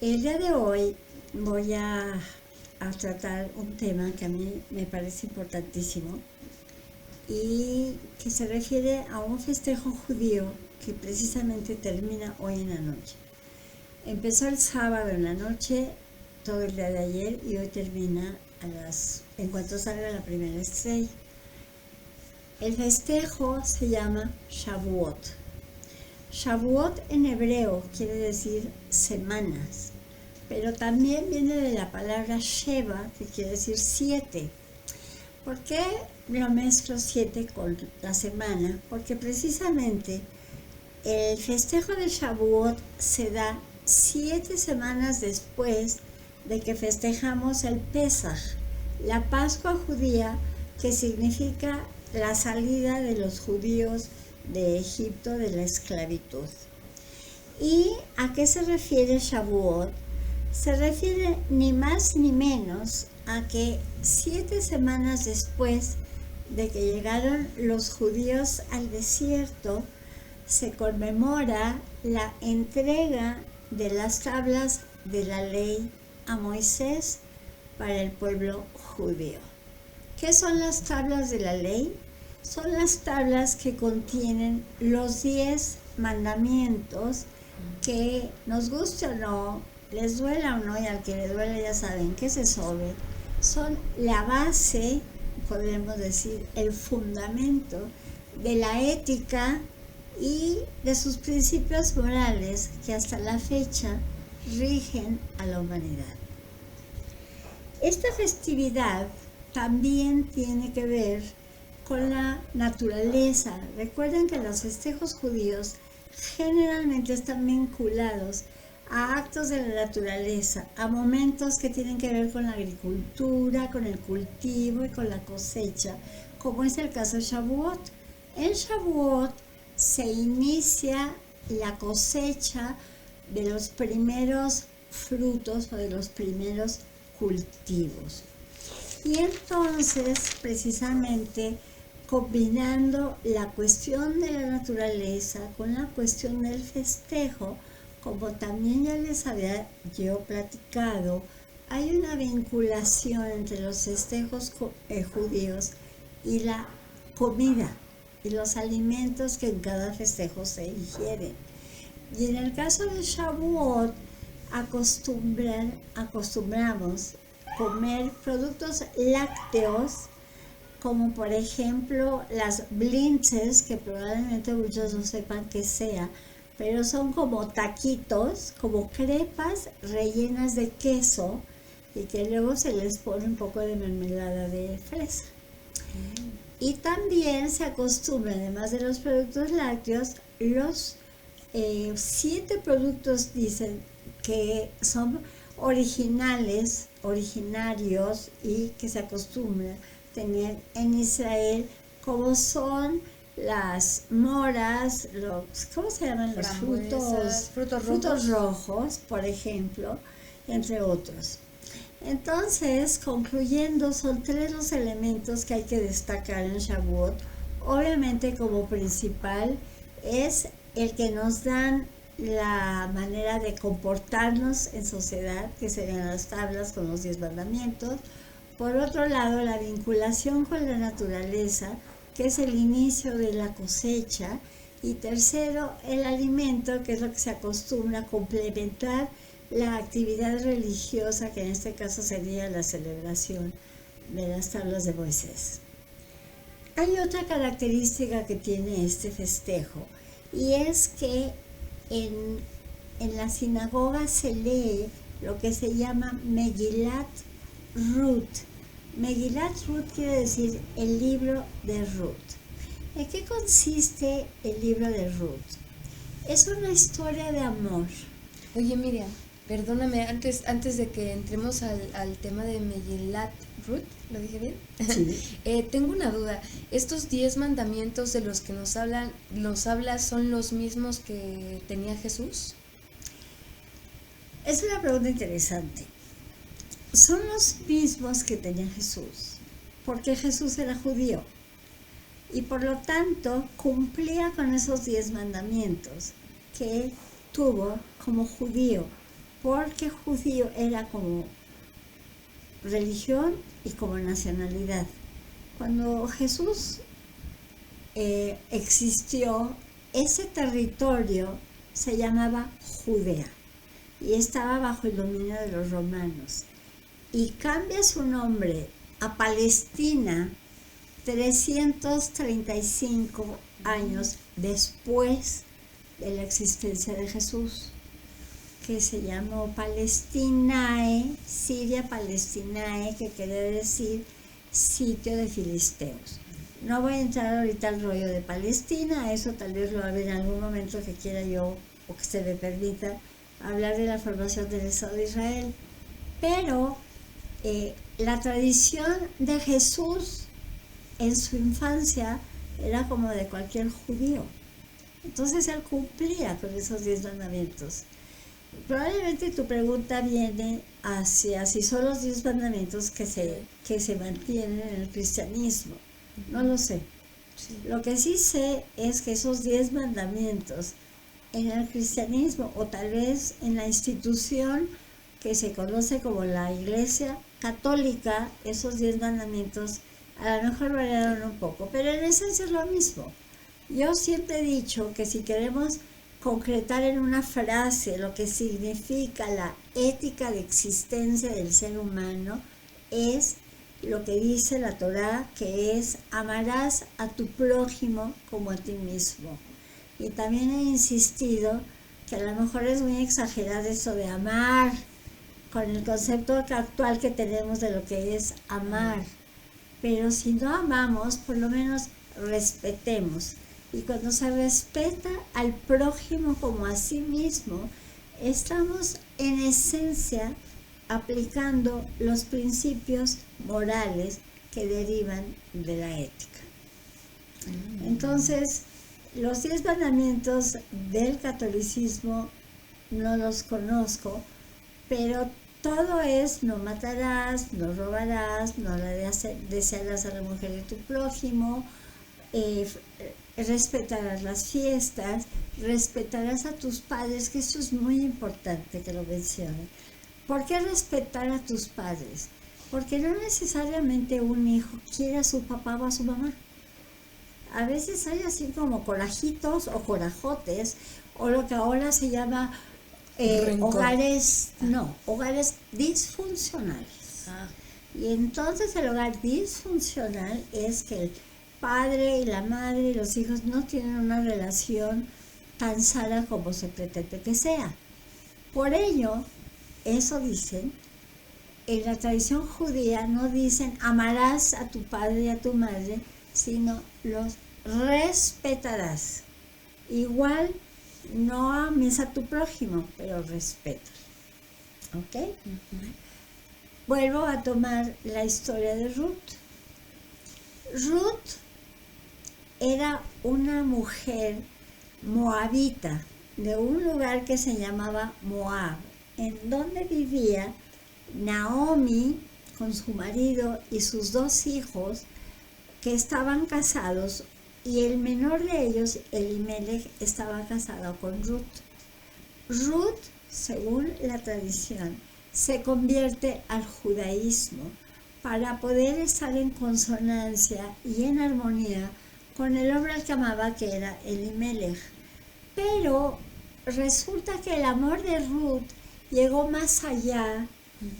El día de hoy voy a tratar un tema que a mí me parece importantísimo y que se refiere a un festejo judío que precisamente termina hoy en la noche. Empezó el sábado en la noche, todo el día de ayer, y hoy termina en cuanto salga la primera estrella. El festejo se llama Shavuot. Shavuot en hebreo quiere decir semanas, pero también viene de la palabra Sheva, que quiere decir 7. ¿Por qué lo mezclo 7 con la semana? Porque precisamente el festejo de Shavuot se da 7 semanas después de que festejamos el Pesaj, la Pascua judía, que significa la salida de los judíos de Egipto de la esclavitud. ¿Y a qué se refiere Shavuot? Se refiere ni más ni menos a que 7 semanas después de que llegaron los judíos al desierto, se conmemora la entrega de las tablas de la ley a Moisés para el pueblo judío. ¿Qué son las tablas de la ley? Son las tablas que contienen los 10 mandamientos que, nos guste o no, les duela o no, y al que le duele ya saben que se sobe, son la base, podemos decir, el fundamento de la ética y de sus principios morales que hasta la fecha rigen a la humanidad. Esta festividad también tiene que ver con la naturaleza. Recuerden que los festejos judíos generalmente están vinculados a actos de la naturaleza, a momentos que tienen que ver con la agricultura, con el cultivo y con la cosecha, como es el caso de Shavuot. En Shavuot se inicia la cosecha de los primeros frutos o de los primeros cultivos. Y entonces, precisamente, combinando la cuestión de la naturaleza con la cuestión del festejo, como también ya les había yo platicado, hay una vinculación entre los festejos judíos y la comida y los alimentos que en cada festejo se ingieren. Y en el caso de Shavuot, acostumbramos comer productos lácteos, como por ejemplo las blintzes, que probablemente muchos no sepan qué sea, pero son como taquitos, como crepas rellenas de queso y que luego se les pone un poco de mermelada de fresa. Y también se acostumbra, además de los productos lácteos, los 7 productos, dicen, que son originarios y que se acostumbra tener en Israel, como son las moras, ¿cómo se llaman? Los frutos rojos, por ejemplo, entre otros. Entonces, concluyendo, son 3 los elementos que hay que destacar en Shavuot. Obviamente, como principal, es el que nos dan la manera de comportarnos en sociedad, que serían las tablas con los 10 mandamientos. Por otro lado, la vinculación con la naturaleza, que es el inicio de la cosecha. Y tercero, el alimento, que es lo que se acostumbra a complementar la actividad religiosa, que en este caso sería la celebración de las tablas de Moisés. Hay otra característica que tiene este festejo, y es que en la sinagoga se lee lo que se llama Megillat Ruth. Megillat Ruth quiere decir el libro de Ruth. ¿En qué consiste el libro de Ruth? Es una historia de amor. Oye, Miriam, perdóname, antes de que entremos al tema de Megillat Ruth, ¿lo dije bien? Sí. Tengo una duda. ¿Estos 10 mandamientos de los que nos habla son los mismos que tenía Jesús? Es una pregunta interesante. Son los mismos que tenía Jesús, porque Jesús era judío y por lo tanto cumplía con esos 10 mandamientos. que tuvo como judío, porque judío era como religión y como nacionalidad. Cuando Jesús existió, ese territorio se llamaba Judea y estaba bajo el dominio de los romanos. Y cambia su nombre a Palestina 335 años después de la existencia de Jesús, que se llamó Palestinae, Siria Palestinae, que quiere decir sitio de filisteos. No voy a entrar ahorita al rollo de Palestina, eso tal vez lo haga en algún momento que quiera yo, o que se me permita, hablar de la formación del Estado de Israel. Pero la tradición de Jesús en su infancia era como de cualquier judío. Entonces él cumplía con esos 10 mandamientos. Probablemente tu pregunta viene hacia si son los 10 mandamientos que se mantienen en el cristianismo. No lo sé. Sí. Lo que sí sé es que esos 10 mandamientos en el cristianismo, o tal vez en la institución que se conoce como la Iglesia Católica, esos 10 mandamientos a lo mejor variaron un poco, pero en esencia es lo mismo. Yo siempre he dicho que si queremos concretar en una frase lo que significa la ética de existencia del ser humano, es lo que dice la Torá, que es amarás a tu prójimo como a ti mismo. Y también he insistido que a lo mejor es muy exagerado eso de amar, con el concepto actual que tenemos de lo que es amar. Pero si no amamos, por lo menos respetemos. Y cuando se respeta al prójimo como a sí mismo, estamos en esencia aplicando los principios morales que derivan de la ética. Entonces, los 10 mandamientos del catolicismo no los conozco, pero todo es: no matarás, no robarás, no le desearás a la mujer de tu prójimo, respetarás las fiestas, respetarás a tus padres, que esto es muy importante que lo mencione. ¿Por qué respetar a tus padres? Porque no necesariamente un hijo quiere a su papá o a su mamá. A veces hay así como corajitos o corajotes, o lo que ahora se llama hogares disfuncionales. Y entonces el hogar disfuncional es que el padre y la madre y los hijos no tienen una relación tan sana como se pretende que sea. Por ello, eso dicen, en la tradición judía no dicen amarás a tu padre y a tu madre, sino los respetarás. Igual no ames a tu prójimo, pero respeta. ¿Ok? Vuelvo a tomar la historia de Ruth. Ruth era una mujer moabita de un lugar que se llamaba Moab, en donde vivía Naomi con su marido y sus 2 hijos que estaban casados, y el menor de ellos, Elimelech, estaba casado con Ruth. Ruth, según la tradición, se convierte al judaísmo para poder estar en consonancia y en armonía con el hombre al que amaba, que era Elimelech. Pero resulta que el amor de Ruth llegó más allá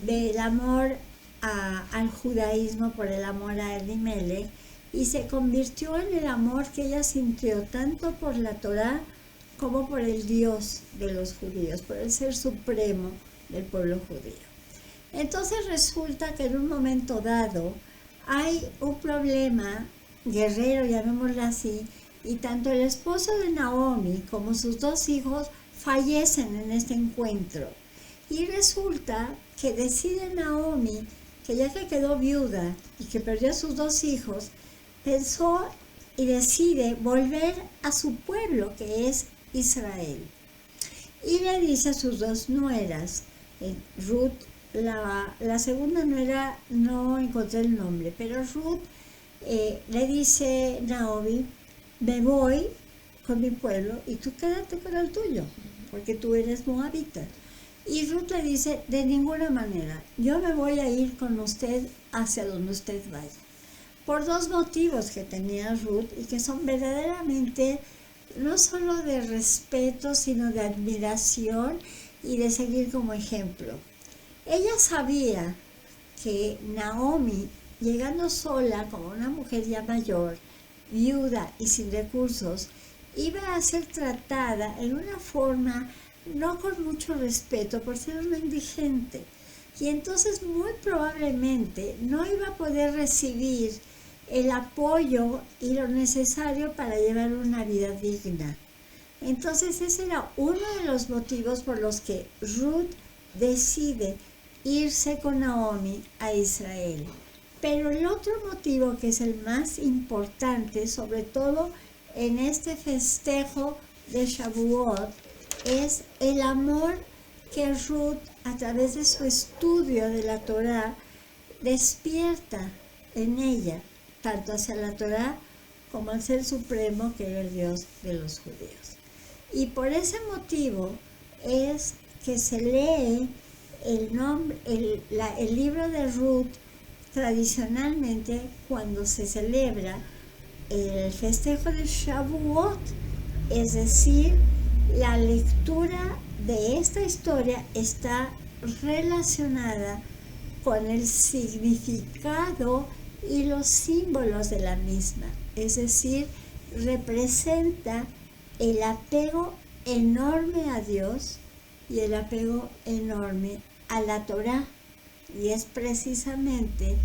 del amor al judaísmo por el amor a Elimelech, y se convirtió en el amor que ella sintió tanto por la Torá como por el Dios de los judíos, por el ser supremo del pueblo judío. Entonces resulta que en un momento dado hay un problema guerrero, llamémoslo así, y tanto el esposo de Naomi como sus 2 hijos fallecen en este encuentro. Y resulta que decide Naomi que ya que quedó viuda y que perdió a sus 2 hijos, pensó y decide volver a su pueblo, que es Israel. Y le dice a sus 2 nueras, Ruth, la segunda nuera no encontré el nombre, pero Ruth le dice Naomi: me voy con mi pueblo y tú quédate con el tuyo, porque tú eres moabita. Y Ruth le dice, de ninguna manera, yo me voy a ir con usted hacia donde usted vaya. Por dos motivos que tenía Ruth y que son verdaderamente no solo de respeto, sino de admiración y de seguir como ejemplo. Ella sabía que Naomi, llegando sola como una mujer ya mayor, viuda y sin recursos, iba a ser tratada en una forma no con mucho respeto por ser una indigente. Y entonces muy probablemente no iba a poder recibir el apoyo y lo necesario para llevar una vida digna. Entonces ese era uno de los motivos por los que Ruth decide irse con Naomi a Israel. Pero el otro motivo, que es el más importante, sobre todo en este festejo de Shavuot, es el amor que Ruth, a través de su estudio de la Torá, despierta en ella, tanto hacia la Torá como al Ser Supremo, que era el Dios de los judíos. Y por ese motivo es que se lee el libro de Ruth tradicionalmente cuando se celebra el festejo de Shavuot, es decir, la lectura de esta historia está relacionada con el significado y los símbolos de la misma, es decir, representa el apego enorme a Dios y el apego enorme a la Torá, y es precisamente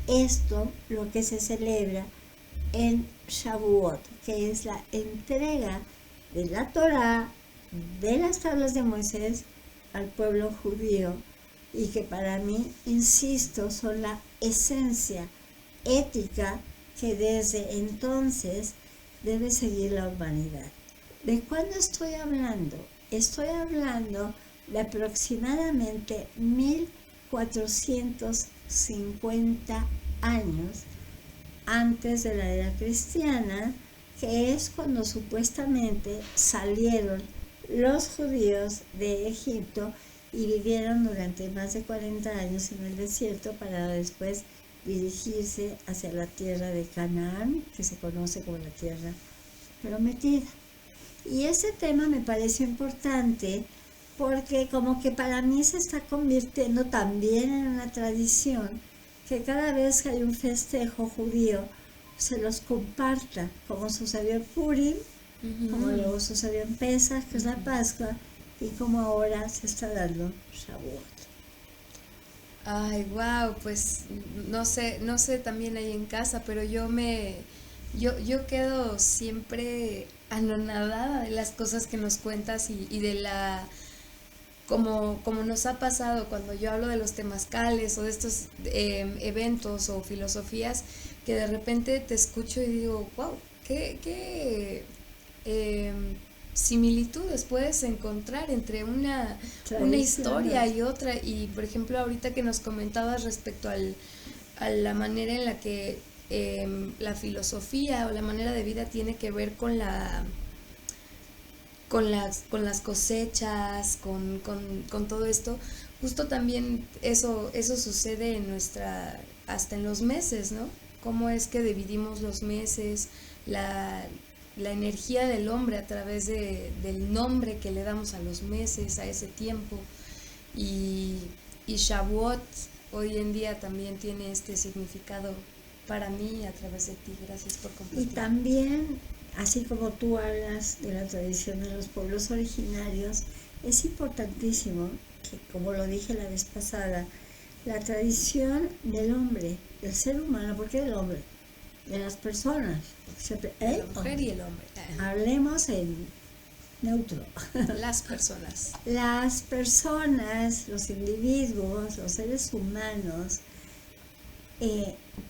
esto lo que se celebra en Shavuot, que es la entrega de la Torá, de las tablas de Moisés al pueblo judío, y que para mí, insisto, son la esencia ética que desde entonces debe seguir la humanidad. ¿De cuándo estoy hablando? Estoy hablando de aproximadamente 1450 años antes de la era cristiana, que es cuando supuestamente salieron los judíos de Egipto y vivieron durante más de 40 años en el desierto para después dirigirse hacia la tierra de Canaán, que se conoce como la tierra prometida. Y ese tema me pareció importante porque como que para mí se está convirtiendo también en una tradición que cada vez que hay un festejo judío se los comparta, como sucedió en Purim, como luego sucedió en Pesach, que es la Pascua, y como ahora se está dando Shavuot. Ay, wow, pues no sé también ahí en casa, pero yo quedo siempre anonadada de las cosas que nos cuentas y de la como nos ha pasado cuando yo hablo de los temazcales o de estos eventos o filosofías, que de repente te escucho y digo, wow, qué similitudes puedes encontrar entre una historia y otra. Y por ejemplo, ahorita que nos comentabas respecto a la manera en la que la filosofía o la manera de vida tiene que ver con las cosechas, con todo esto, justo también eso sucede hasta en los meses, ¿no? Cómo es que dividimos los meses, la energía del hombre a través del nombre que le damos a los meses, a ese tiempo. Y Shavuot hoy en día también tiene este significado para mí a través de ti. Gracias por compartir. Y también, así como tú hablas de la tradición de los pueblos originarios, es importantísimo que, como lo dije la vez pasada, la tradición del hombre, del ser humano, ¿por qué del hombre? De las personas. Siempre, la mujer y el hombre. Hablemos en neutro. Las personas. Las personas, los individuos, los seres humanos,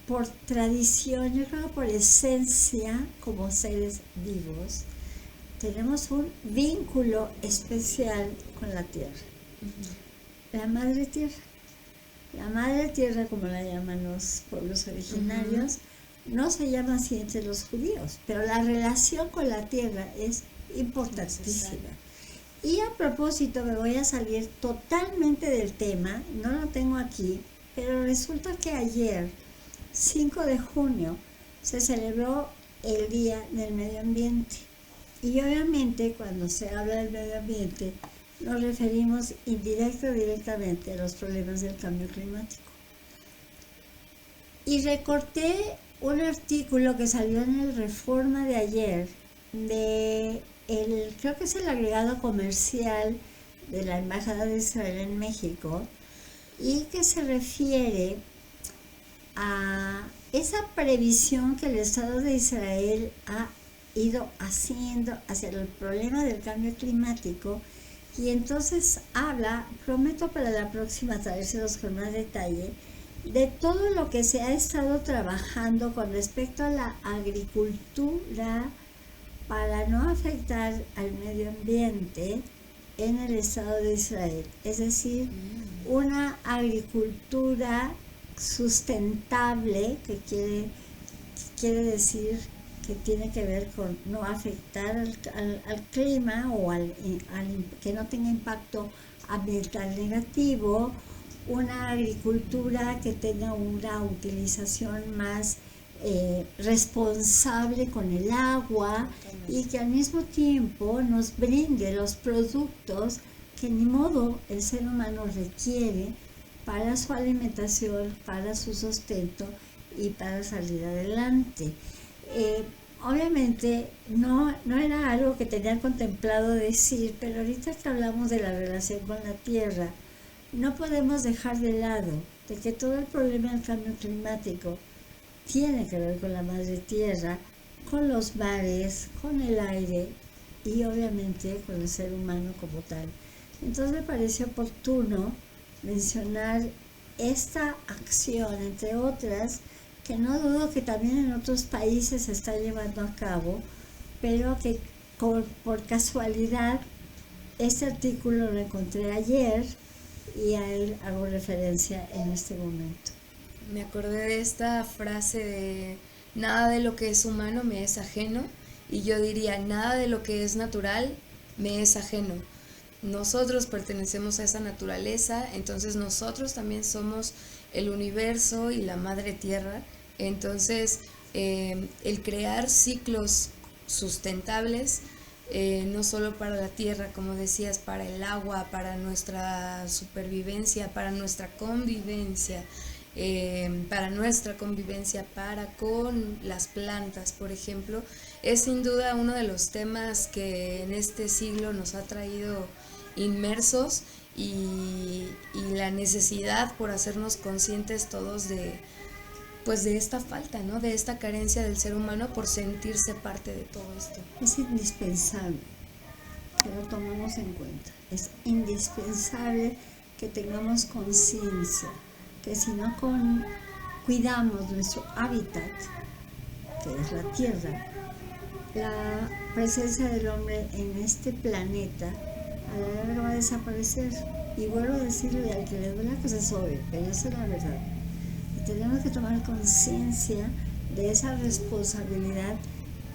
por tradición, yo creo por esencia, como seres vivos, tenemos un vínculo especial con la tierra. La madre tierra. La madre tierra, como la llaman los pueblos originarios, no se llama así entre los judíos, pero la relación con la tierra es importantísima. Y a propósito, me voy a salir totalmente del tema, no lo tengo aquí, pero resulta que ayer, 5 de junio, se celebró el Día del Medio Ambiente. Y obviamente cuando se habla del medio ambiente, nos referimos indirecta o directamente a los problemas del cambio climático. Y recorté un artículo que salió en el Reforma de ayer, creo que es el agregado comercial de la Embajada de Israel en México, y que se refiere a esa previsión que el Estado de Israel ha ido haciendo hacia el problema del cambio climático. Y entonces prometo para la próxima traérselos con más detalle, de todo lo que se ha estado trabajando con respecto a la agricultura para no afectar al medio ambiente en el Estado de Israel. Es decir, una agricultura sustentable, que quiere decir que tiene que ver con no afectar al clima o que no tenga impacto ambiental negativo, una agricultura que tenga una utilización más responsable con el agua y que al mismo tiempo nos brinde los productos que ni modo el ser humano requiere para su alimentación, para su sustento y para salir adelante. Obviamente no era algo que tenía contemplado decir, pero ahorita que hablamos de la relación con la tierra, no podemos dejar de lado de que todo el problema del cambio climático tiene que ver con la madre tierra, con los mares, con el aire y obviamente con el ser humano como tal. Entonces me pareció oportuno mencionar esta acción, entre otras, que no dudo que también en otros países se está llevando a cabo, pero que por casualidad este artículo lo encontré ayer y a él hago referencia en este momento. Me acordé de esta frase de nada de lo que es humano me es ajeno, y yo diría nada de lo que es natural me es ajeno. Nosotros pertenecemos a esa naturaleza, entonces nosotros también somos el universo y la madre tierra. Entonces el crear ciclos sustentables, no solo para la tierra, como decías, para el agua, para nuestra supervivencia, para nuestra convivencia, para con las plantas, por ejemplo, es sin duda uno de los temas que en este siglo nos ha traído inmersos, y la necesidad por hacernos conscientes todos de esta falta, ¿no? De esta carencia del ser humano por sentirse parte de todo esto. Es indispensable que lo tomemos en cuenta. Es indispensable que tengamos conciencia que si no cuidamos nuestro hábitat, que es la tierra, la presencia del hombre en este planeta a la larga va a desaparecer. Y vuelvo a decirle, al que le duela que se sobe, pero esa es la verdad. Y tenemos que tomar conciencia de esa responsabilidad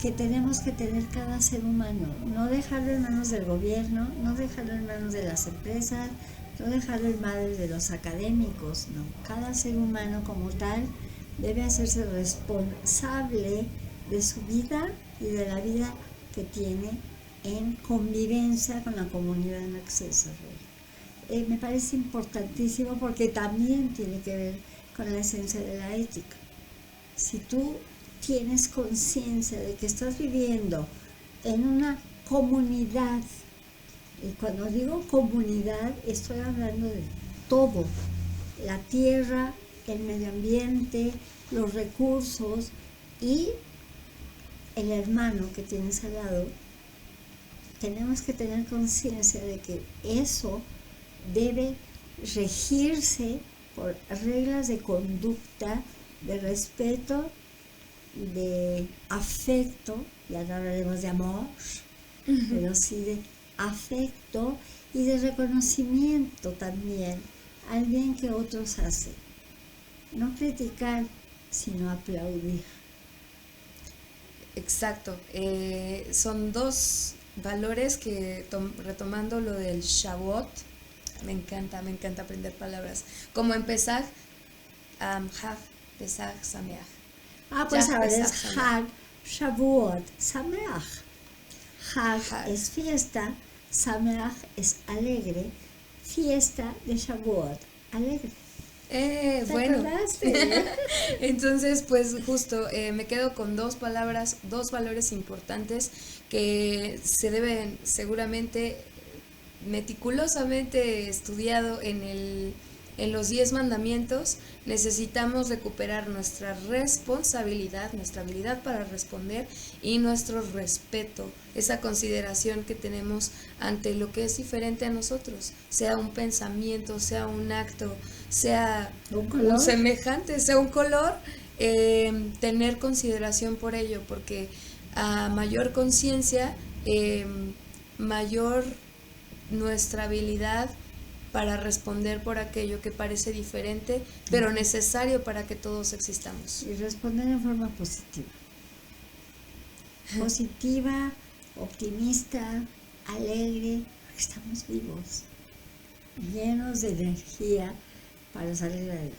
que tenemos que tener cada ser humano. No dejarlo en manos del gobierno, no dejarlo en manos de las empresas, no dejarlo en manos de los académicos, no. Cada ser humano como tal debe hacerse responsable de su vida y de la vida que tiene en convivencia con la comunidad en la que se desarrolla. Me parece importantísimo porque también tiene que ver con la esencia de la ética. Si tú tienes conciencia de que estás viviendo en una comunidad, y cuando digo comunidad estoy hablando de todo, la tierra, el medio ambiente, los recursos y el hermano que tienes al lado, tenemos que tener conciencia de que eso debe regirse por reglas de conducta, de respeto, de afecto, ya no hablaremos de amor, pero sí de afecto y de reconocimiento también al bien que otros hacen. No criticar, sino aplaudir. Exacto. Son dos valores que, retomando lo del Shavuot, me encanta aprender palabras. Como en Pesach, Hag, Pesach, Sameach. Pues Ya, ahora Pesach, es Sameach. Hag, Shavuot, Sameach. Hag Hag. es fiesta, Sameach es alegre, fiesta de Shavuot, alegre. ¿Te Bueno. acordaste? Entonces, pues justo me quedo con dos palabras, dos valores importantes que se deben seguramente meticulosamente estudiado en los 10 mandamientos. Necesitamos recuperar nuestra responsabilidad, nuestra habilidad para responder y nuestro respeto, esa consideración que tenemos ante lo que es diferente a nosotros, sea un pensamiento, sea un acto, sea un semejante, sea un color, tener consideración por ello, porque a mayor conciencia, mayor nuestra habilidad para responder por aquello que parece diferente, pero necesario para que todos existamos. Y responder en forma positiva. Positiva, optimista, alegre, porque estamos vivos, llenos de energía para salir adelante.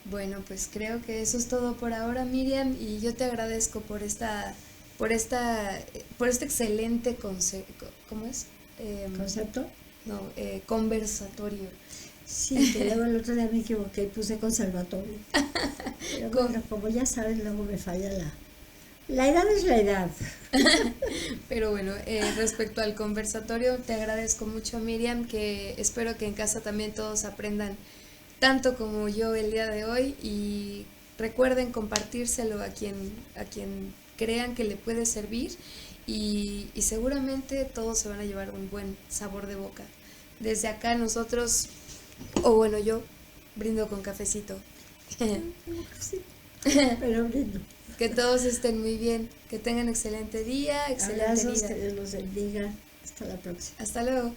Bueno, pues creo que eso es todo por ahora, Miriam, y yo te agradezco por este excelente ¿cómo es? ¿Concepto? No, conversatorio. Sí, que luego el otro día me equivoqué y puse conservatorio. Pero bueno, como ya sabes, luego me falla la edad es la edad. Pero bueno, respecto al conversatorio, te agradezco mucho, Miriam, que espero que en casa también todos aprendan tanto como yo el día de hoy, y recuerden compartírselo a quien crean que le puede servir, y seguramente todos se van a llevar un buen sabor de boca. Desde acá nosotros, yo brindo con cafecito. Sí, pero brindo. Que todos estén muy bien, que tengan excelente día, excelente Abrazos, vida. que Dios los bendiga. Hasta la próxima. Hasta luego.